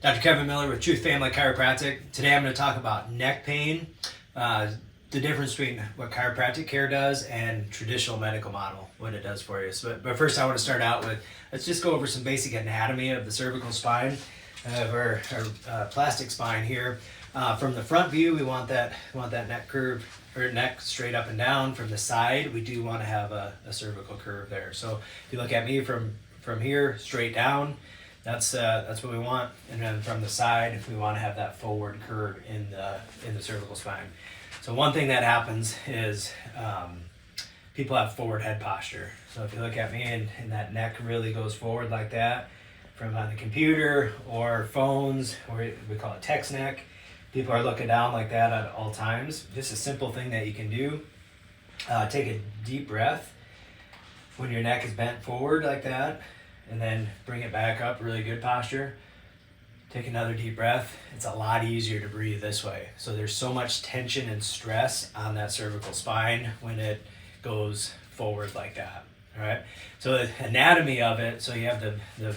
Dr. Kevin Miller with Truth Family Chiropractic. Today I'm going to talk about neck pain, the difference between what chiropractic care does and traditional medical model, what it does for you. But first I want to start out with, let's just go over some basic anatomy of the cervical spine, of our plastic spine here. From the front view, we want that neck curve, or neck straight up and down. From the side, we do want to have a cervical curve there. So if you look at me from here straight down, that's what we want. And then from the side, we want to have that forward curve in the cervical spine. So one thing that happens is people have forward head posture. So if you look at me and that neck really goes forward like that, from on the computer or phones, or we call it text neck, people are looking down like that at all times. Just a simple thing that you can do. Take a deep breath when your neck is bent forward like that, and then bring it back up, really good posture. Take another deep breath. It's a lot easier to breathe this way. So there's so much tension and stress on that cervical spine when it goes forward like that. All right. So the anatomy of it, so you have the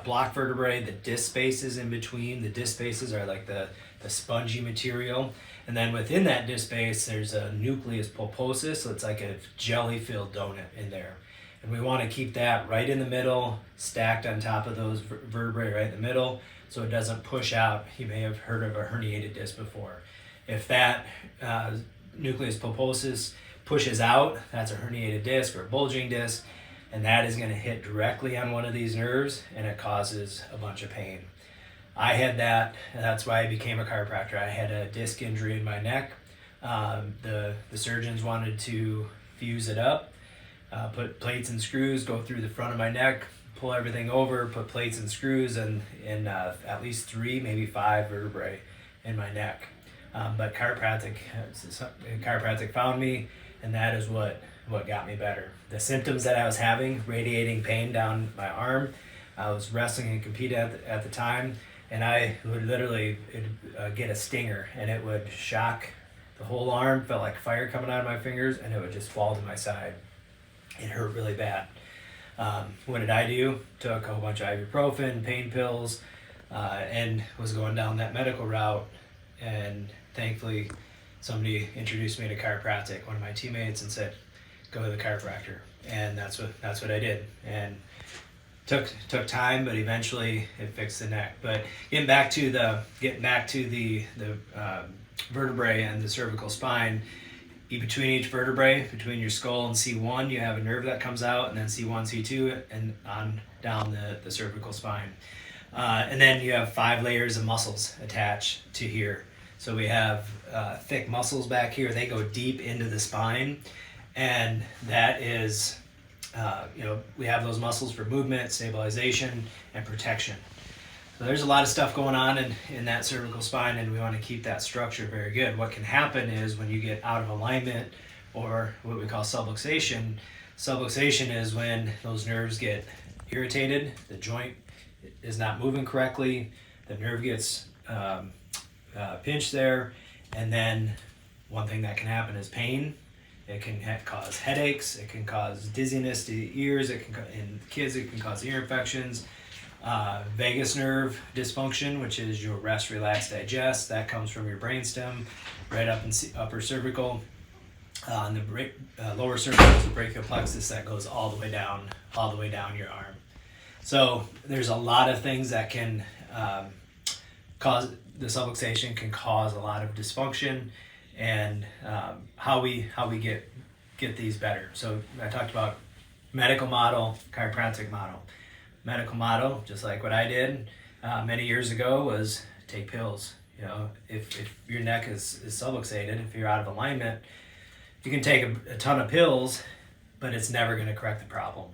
block vertebrae, the disc spaces in between. The disc spaces are like the spongy material. And then within that disc space, there's a nucleus pulposus. So it's like a jelly-filled donut in there. And we want to keep that right in the middle, stacked on top of those vertebrae right in the middle, so it doesn't push out. You may have heard of a herniated disc before. If that nucleus pulposus pushes out, that's a herniated disc or a bulging disc, and that is going to hit directly on one of these nerves, and it causes a bunch of pain. I had that, and that's why I became a chiropractor. I had a disc injury in my neck. The surgeons wanted to fuse it up. Put plates and screws, go through the front of my neck, pull everything over, put plates and screws in at least 3, maybe 5 vertebrae in my neck. But chiropractic found me, and that is what got me better. The symptoms that I was having, radiating pain down my arm, I was wrestling and competing at the time, and I would literally get a stinger, and it would shock the whole arm, felt like fire coming out of my fingers, and it would just fall to my side. It hurt really bad. What did I do? Took a whole bunch of ibuprofen, pain pills, and was going down that medical route. And thankfully, somebody introduced me to chiropractic, one of my teammates, and said, "Go to the chiropractor." And that's what I did. And took time, but eventually it fixed the neck. But getting back to the vertebrae and the cervical spine. Between each vertebrae, between your skull and C1, you have a nerve that comes out, and then C1, C2, and on down the cervical spine. And then you have 5 layers of muscles attached to here. So we have thick muscles back here. They go deep into the spine, and that is, we have those muscles for movement, stabilization, and protection. So there's a lot of stuff going on in that cervical spine, and we want to keep that structure very good. What can happen is when you get out of alignment, or what we call subluxation. Subluxation is when those nerves get irritated, the joint is not moving correctly, the nerve gets pinched there, and then one thing that can happen is pain. It can cause headaches, it can cause dizziness to the ears, in kids it can cause ear infections. Vagus nerve dysfunction, which is your rest, relax, digest. That comes from your brainstem, right up in upper cervical. And the lower cervical is the brachial plexus that goes all the way down your arm. So there's a lot of things that can cause the subluxation, can cause a lot of dysfunction, and how we get these better. So I talked about medical model, chiropractic model. Medical model, just like what I did many years ago, was take pills. If your neck is subluxated, if you're out of alignment, you can take a ton of pills, but it's never going to correct the problem.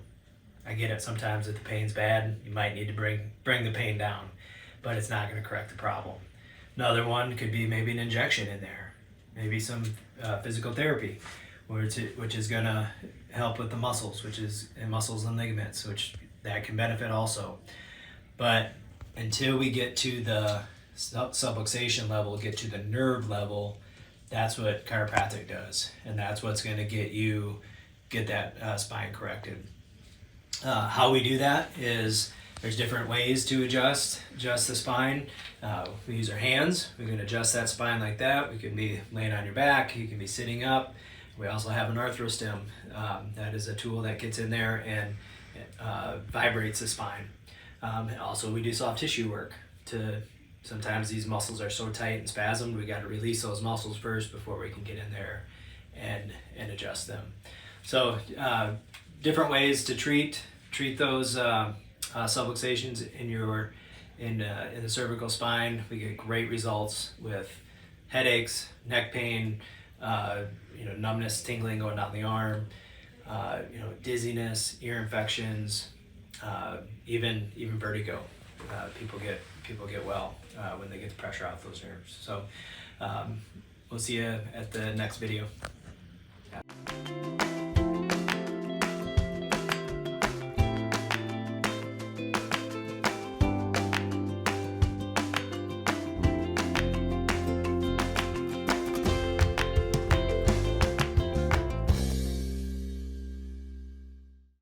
I get it sometimes if the pain's bad, you might need to bring the pain down, but it's not going to correct the problem. Another one could be maybe an injection in there, maybe some physical therapy, which is going to help with the muscles, muscles and ligaments, which that can benefit also. But until we get to the subluxation level, get to the nerve level, that's what chiropractic does, and that's what's going to get that spine corrected. How we do that is There's different ways to adjust the spine. We use our hands. We can adjust that spine like that. We can be laying on your back. You can be sitting up. We also have an arthrostim. That is a tool that gets in there and vibrates the spine. And also we do soft tissue work. Sometimes these muscles are so tight and spasmed, we got to release those muscles first before we can get in there and adjust them. So different ways to treat those subluxations in the cervical spine. We get great results with headaches, neck pain, numbness, tingling going down the arm, dizziness, ear infections, even vertigo. People get well when they get the pressure off those nerves. So we'll see you at the next video.